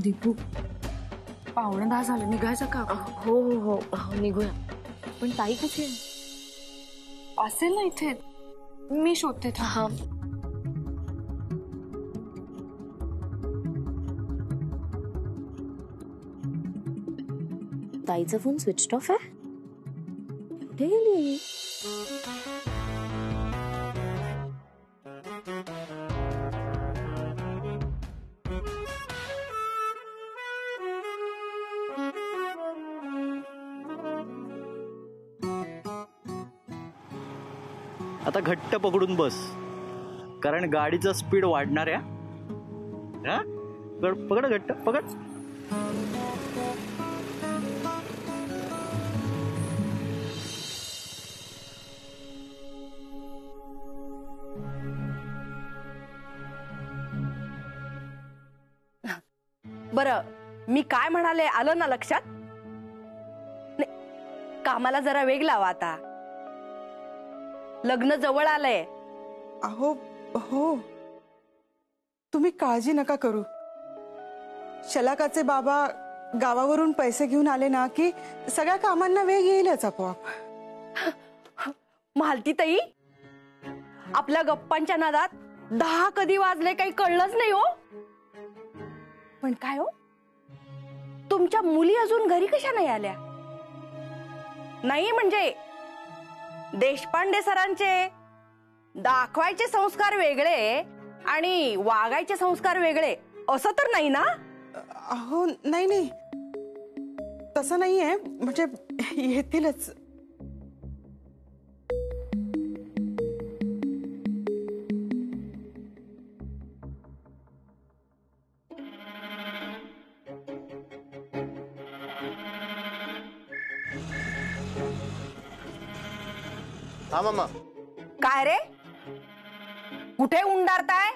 दीपू 9:45 झालं, निघायचं का? हो हो हो निघूया. पण ताई कुठे असेल ना इथे, मी शोधते. हा ताईचा फोन स्विच ऑफ आहे. कुठे गेली? आता घट्ट पकडून बस, कारण गाडीचा स्पीड वाढणार आहे. पकड घट्ट पकड. बरं, मी काय म्हणाले आलं ना लक्षात? कामाला जरा वेग लावा, आता लग्न जवळ आलंय. अहो हो, तुम्ही काळजी नका करू. शलाकाचे बाबा गावावरून पैसे घेऊन आले ना की सगळ्या कामांना वेग येईलच आपोआप. मालती ताई, आपल्या गप्पांच्या नादात 10 कधी वाजले काही कळलंच नाही हो. पण काय हो, तुमच्या मुली अजून घरी कशा नाही आल्या? नाही म्हणजे देशपांडे सरांचे दाखवायचे संस्कार वेगळे आणि वागायचे संस्कार वेगळे असं तर नाही ना? अहो नाही नाही, तसं नाहीये, म्हणजे येतीलच. हा मामा. काय रे, कुठे उंडारताय?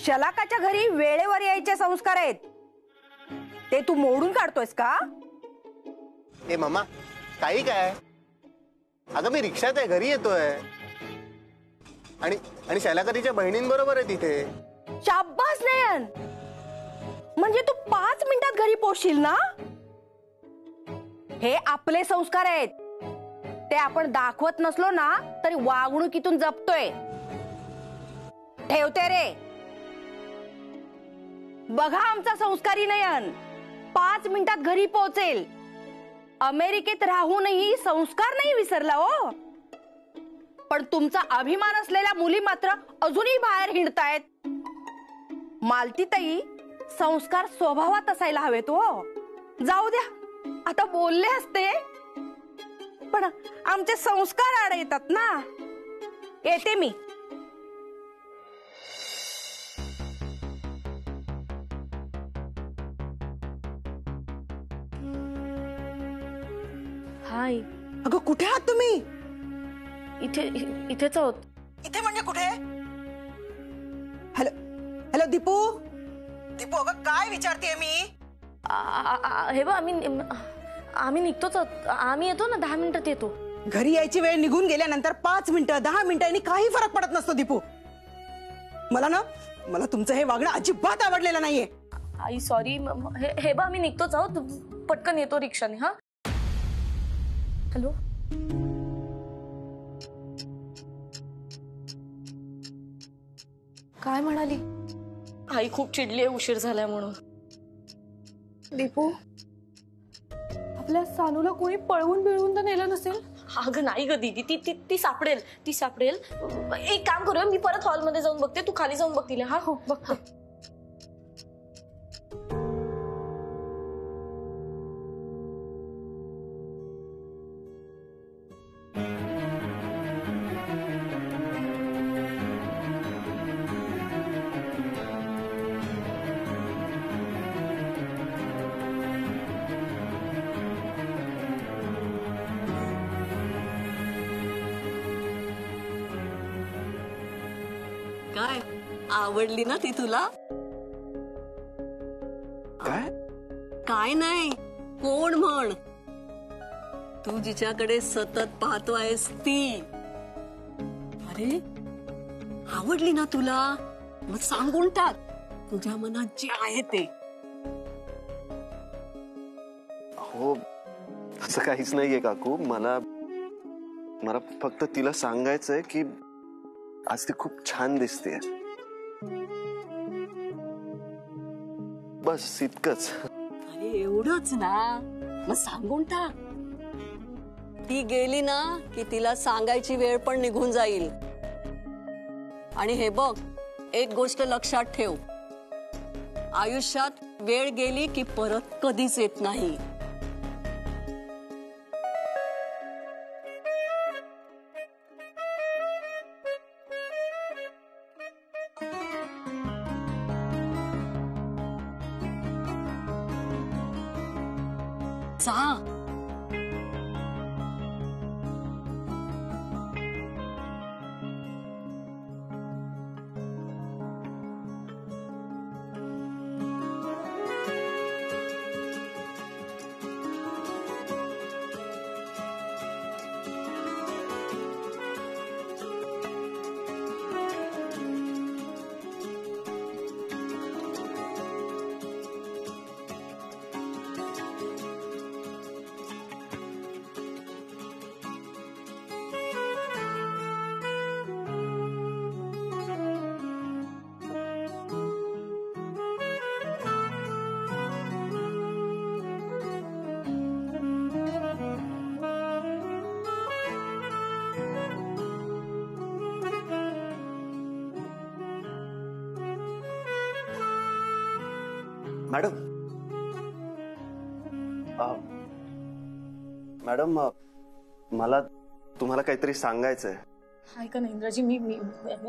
शलाकाच्या घरी वेळेवर यायचे संस्कार आहेत, ते तू मोडून काढतोयस का? ए मामा, काही काय? अगं मी रिक्षात आहे, घरी येतोय. आणि शैलाकरीच्या बहिणींबरोबर आहे तिथे. शाब्बास नयन, म्हणजे तू 5 मिनिटात घरी पोहोचशील ना? हे आपले संस्कार आहेत, ते आपण दाखवत नसलो ना तरी वागणुकीतून जपतोय. ठेवते रे. बघा आमचा संस्कारी नयन 5 मिनिटात घरी पोहोचेल. अमेरिकेत राहूनही संस्कार नाही विसरला हो. पण तुमचा अभिमान असलेल्या मुली मात्र अजूनही बाहेर हिंडतायत. मालतीताई, संस्कार स्वभावात असायला हवेत हो. जाऊ द्या, आता बोलले असते पण आमचे संस्कार आड येतात ना. येते मी. हाय. अगं कुठे आहात तुम्ही? इथेच आहोत. इथे म्हणजे कुठे? Hello hello Deepu. दीपू, अगं काय विचारतेय मी? हे बघ, आम्ही निघतोच आहोत. आम्ही येतो ना, 10 मिनिटात येतो. घरी यायची वेळ निघून गेल्यानंतर 5 मिनिटं 10 मिनिटांनी काही फरक पडत नसतो दीपू. मला तुमचं हे वागणं अजिबात आवडलेलं नाहीये. आई सॉरी. हे बघ, आम्ही निघतोच आहोत, पटकन येतो रिक्षाने. हा हॅलो. काय म्हणाली? आई खूप चिडली आहे, उशीर झालाय म्हणून. दीपू, आपल्या सानूला कोणी पळवून बिळवून तर नेलं नसेल? अगं नाही ग दीदी, ती सापडेल. एक काम करूया, मी परत हॉलमध्ये जाऊन बघते, तू खाली जाऊन बघ तिला. हा हो बघ. काय आवडली ना ती तुला? काय नाही, कोण म्हण. तू जिच्याकडे सतत पाहतोयस ती. अरे आवडली ना तुला? मग सांगून टाक तुझ्या मनात जे आहे ते. हो असं काहीच नाहीये काकू. मला फक्त तिला सांगायचंय की आज ती खूप छान दिसते. बस इतकंच. अरे एवढंच ना, मग सांगून टाक. ती गेली ना की तिला सांगायची वेळ पण निघून जाईल. आणि हे बघ, एक गोष्ट लक्षात ठेव, आयुष्यात वेळ गेली की परत कधीच येत नाही. जा. मॅडम मॅडम मला तुम्हाला काहीतरी सांगायचंय. ऐका ना इंद्राजी, मी मी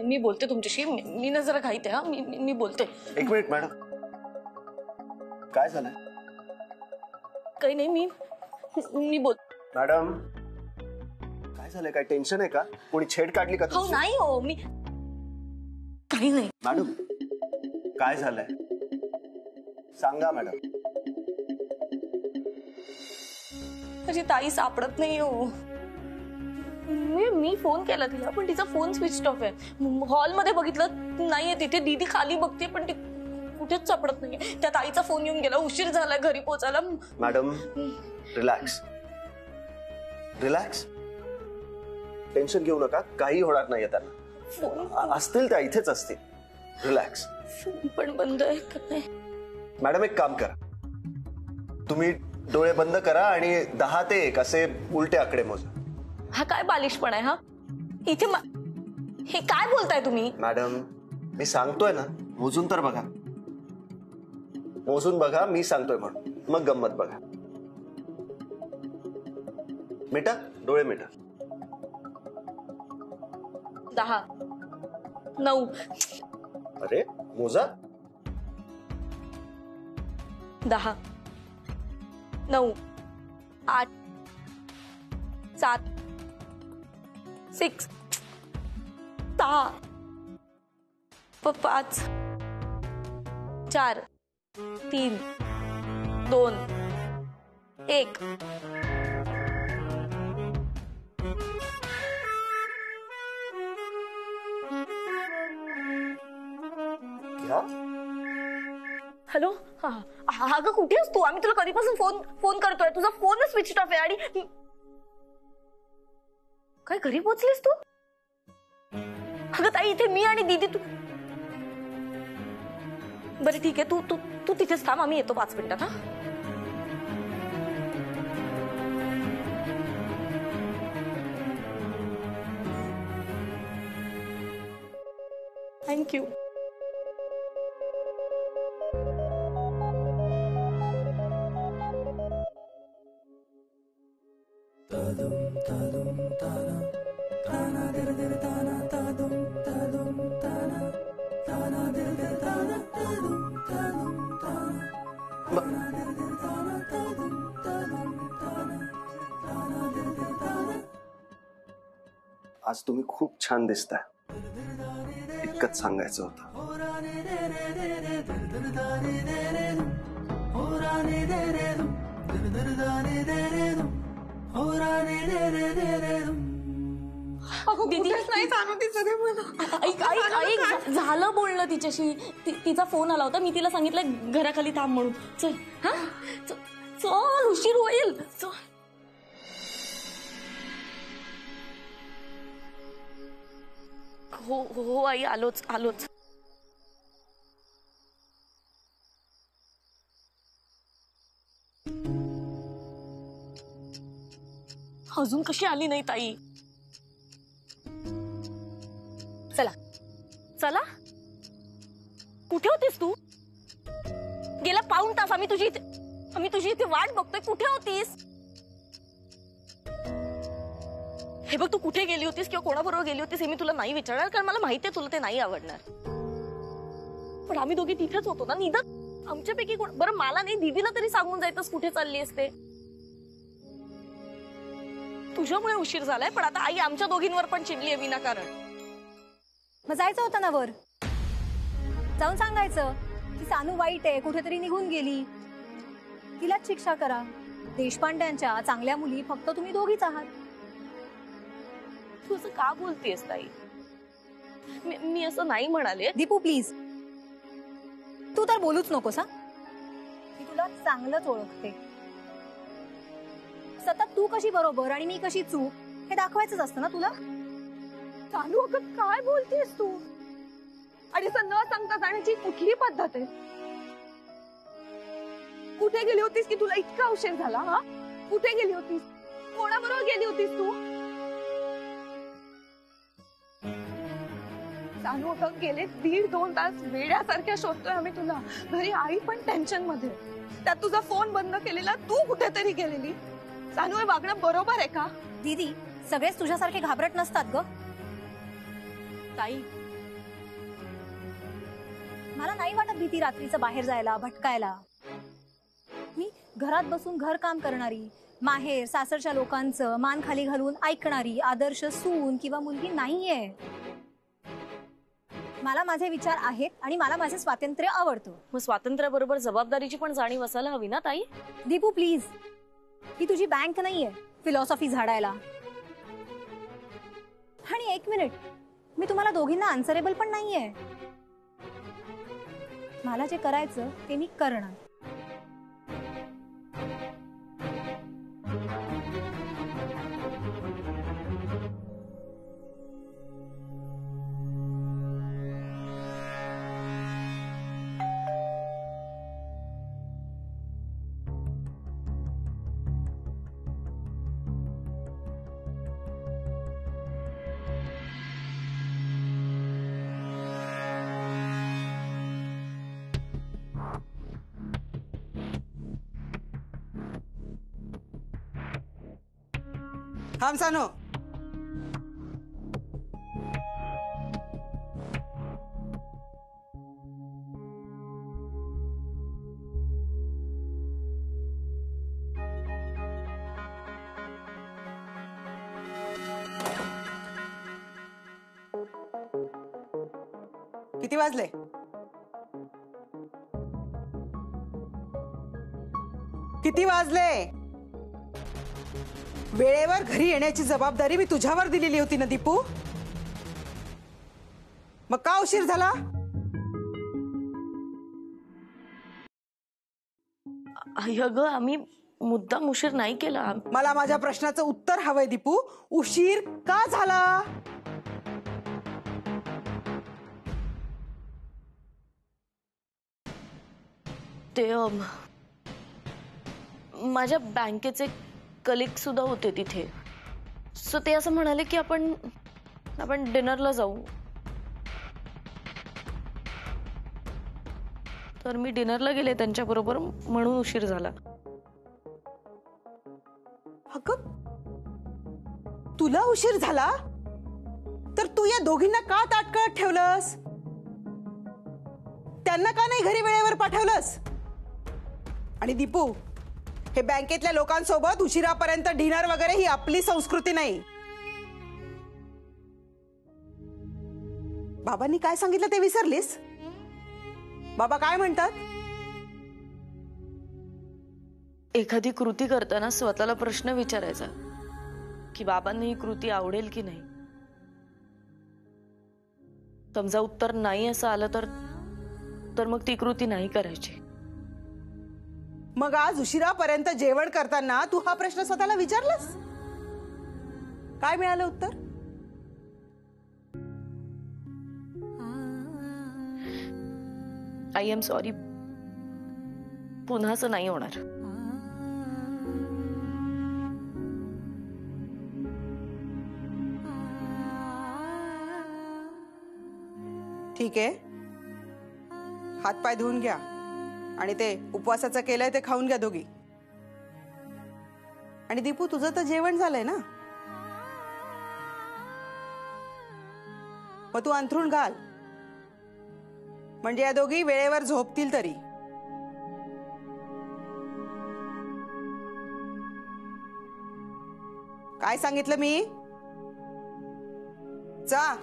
मी बोलते तुमच्याशी. मी ना जरा घाईत आहे. मी बोलते. एक मिनिट मॅडम, काय झालंय? काही नाही, मी बोल. मॅडम काय झालंय? काय टेन्शन आहे का? कोणी छेड काढली का? हो नाही हो, मी काही नाही. मॅडम काय झालंय सांगा मॅडम. माझी ताई सापडत नाही हो. मी फोन केला तिला पण तिचा फोन स्विच ऑफ आहे. हॉलमध्ये बघितलं नाहीये तिथे. दीदी खाली बघते पण ती कुठेच सापडत नाहीये. त्या ताईचा फोन येऊन गेला, उशीर झालाय घरी पोहोचायला. मॅडम रिलॅक्स रिलॅक्स, टेन्शन घेऊ नका, काही होणार नाहीये त्यांना. असतील त्या इथेच असतील. रिलॅक्स. फोन पण बंद आहे का नाही? मॅडम एक काम करा, तुम्ही डोळे बंद करा आणि 10 ते 1 असे उलटे आकडे मोजा. हा काय बालिशपण आहे? हा इथे हे काय बोलताय तुम्ही? मॅडम मी सांगतोय ना, मोजून तर बघा. मोजून बघा, मी सांगतोय म्हणून. मग गंमत बघा. मिटा डोळे, मिटा. 10 9. अरे मोजा. 10 9 8 7 6 6 5 4 3 2 1. हॅलो. अगं कुठे आहेस तू? आम्ही तुला कधीपासून फोन करतोय. तुझा फोनच स्विच ऑफ आहे. आणि काय घरी पोहोचलीस तू? अगं ताई इथे मी आणि दीदी. तू बरं ठीक आहे, तू तू तू तिथेच थांब, आम्ही येतो 5 मिनिटात. हा थँक्यू. आज तुम्ही खूप छान दिसताय, इतकंच सांगायचं होतं. झालं बोलणं तिच्याशी. तिचा फोन आला होता, मी तिला सांगितलं घराखाली थांब म्हणून. चल. हा चल उशीर होईल चल. हो हो आई आलोच आलोच. अजून कशी आली नाही ताई? चला चला. कुठे होतीस तू? गेला पाऊण तास आम्ही तुझी इथे वाट बघतोय. कुठे होतीस? हे बघ, तू कुठे गेली होतीस किंवा कोणाबरोबर गेली होतीस हे मी तुला नाही विचारणार, कारण मला माहिती आहे तुला ते नाही आवडणार. पण आम्ही दोघी तिथेच होतो ना. निदान आमच्यापैकी कोण, बरं मला नाही दीदीला तरी सांगून जायचंस कुठे चालली असते. तुझ्यामुळे उशीर झालाय, पण आता आई आमच्या दोघींवर पण चिडली आहे विनाकारण. मग जायचं होतं ना वर, जाऊन सांगायचं की सानू वाईट आहे, कुठेतरी निघून गेली, तिलाच शिक्षा करा. देशपांड्यांच्या चांगल्या मुली फक्त तुम्ही दोघीच आहात. तू असं का बोलतेस ताई? मी असं नाही म्हणाले. दीपू प्लीज, तू तर बोलूच नकोस हा. मी तुला चांगलंच ओळखते. सतत तू कशी बरोबर आणि मी कशी चूक हे दाखवायचंच असतं ना तुला. चालू अगं काय बोलतेस तू? आणि असं न सांगता जाण्याची कुठली पद्धत आहे? कुठे गेली होतीस की तुला इतका उशीर झाला? हा, कुठे गेली होतीस? कोणाबरोबर गेली होतीस तू? चालू अगं गेले 1.5-2 तास वेड्यासारख्या शोधतोय आम्ही तुला. घरी आई पण टेन्शन मध्ये, त्यात तुझा फोन बंद केलेला, तू कुठेतरी गेलेली. चालू हे वागणं बरोबर आहे का? दीदी, सगळेच तुझ्यासारखे घाबरट नसतात ग. ताई मला नाही वाटत भीती रात्रीचं बाहेर जायला, भटकायला. मी घरात बसून घर काम करणारी, माहेर सासरच्या लोकांचं मान खाली घालून ऐकणारी आदर्श सून किंवा मुलगी नाहीये. मला माझे विचार आहेत आणि मला माझे स्वातंत्र्य आवडतं. मग स्वातंत्र्याबरोबर जबाबदारीची पण जाणीव असायला हवी ना ताई? दीपू प्लीज, ही तुझी बँक नाहीये फिलॉसॉफी झाडायला. आणि 1 मिनिट, मी तुम्हाला दोघींना आन्सरेबल पण नाहीये. मला जे करायचं ते मी करणार. थांब सानू. किती वाजले? किती वाजले? वेळेवर घरी येण्याची जबाबदारी मी तुझ्यावर दिलेली होती ना दीपू. मग का उशीर झाला? अगं आम्ही मुद्दाम उशीर नाही केला. मला माझ्या प्रश्नाचं उत्तर हवंय दीपू. उशीर का झाला? ते माझ्या बँकेचे कलिग सुद्धा होते तिथे. सो ते असं म्हणाले की आपण डिनरला जाऊ. तर मी डिनरला गेले त्यांच्याबरोबर, म्हणून उशीर झाला. अगं तुला उशीर झाला तर तू या दोघींना का ताटकळत ठेवलंस? त्यांना का नाही घरी वेळेवर पाठवलंस? आणि दीपू, हे बँकेतल्या लोकांसोबत उशिरापर्यंत डिनर वगैरे ही आपली संस्कृती नाही. बाबांनी काय सांगितलं ते विसरलीस? बाबा काय म्हणतात? एखादी कृती करताना स्वतःला प्रश्न विचारायचा की बाबांना ही कृती आवडेल की नाही. समजा उत्तर नाही असं आलं तर मग ती कृती नाही करायची. मग आज उशिरापर्यंत जेवण करताना तू हा प्रश्न स्वतःला विचारलास? काय मिळालं उत्तर? I am sorry. पुन्हा असं नाही होणार. ठीक आहे, हातपाय धुवून घ्या आणि ते उपवासाचं केलंय ते खाऊन घ्या दोघी. आणि दीपू, तुझं तर जेवण झालंय ना, मग तू अंथरूण घाल, म्हणजे या दोघी वेळेवर झोपतील तरी. काय सांगितलं मी? जा.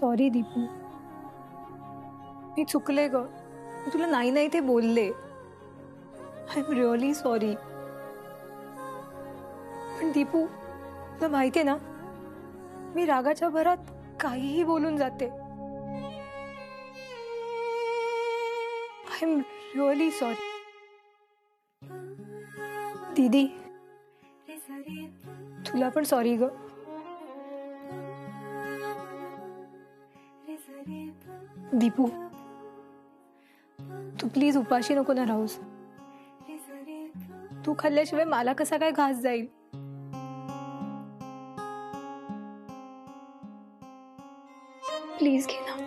सॉरी दीपू, मी चुकले ग. मी तुला नाही नाही ते बोलले. I am really sorry. पण दीपू, तुला माहितीये ना, मी रागाच्या भरात काहीही बोलून जाते. I am really sorry. दीदी, तुला पण सॉरी ग. दीपू, तू प्लीज उपाशी नको ना राहूस. तू खाल्ल्याशिवाय मला कसा काय घास जाईल. प्लीज घे ना.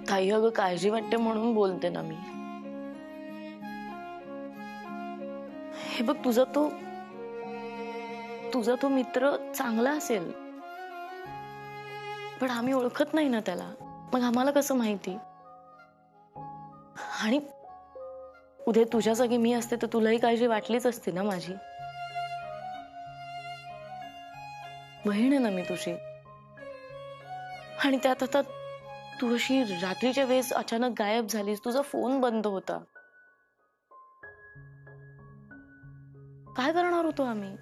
ताई, अगं काळजी वाटते म्हणून बोलते ना मी. हे बघ, तुझा तो मित्र चांगला असेल, पण आम्ही ओळखत नाही ना त्याला. मग आम्हाला कसं माहिती? आणि उद्या तुझ्या जागी मी असते तर तुलाही काळजी वाटलीच असती ना माझी. बहीण आहे ना मी तुझी. आणि त्यात आता तू अशी रात्रीच्या वेळेस अचानक गायब झालीस. तुझा फोन बंद होता. काय करणार होतो आम्ही?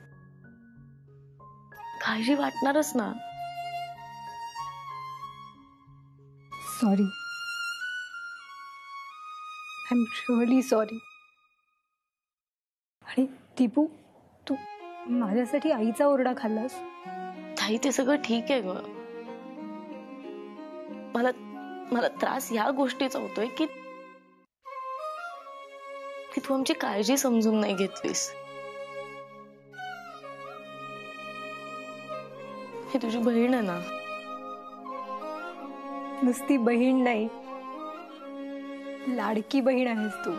काळजी वाटणारच ना. Sorry. I am really sorry. आणि दीपू, तू माझ्यासाठी आईचा ओरडा खाल्लास. ताई, ते सगळं ठीक आहे ग. मला त्रास या गोष्टीचा होतोय की तू आमची काळजी समजून नाही घेतलीस. ही तुझी बहीण आहे ना. नुसती बहीण नाही, लाडकी बहीण आहेस तू.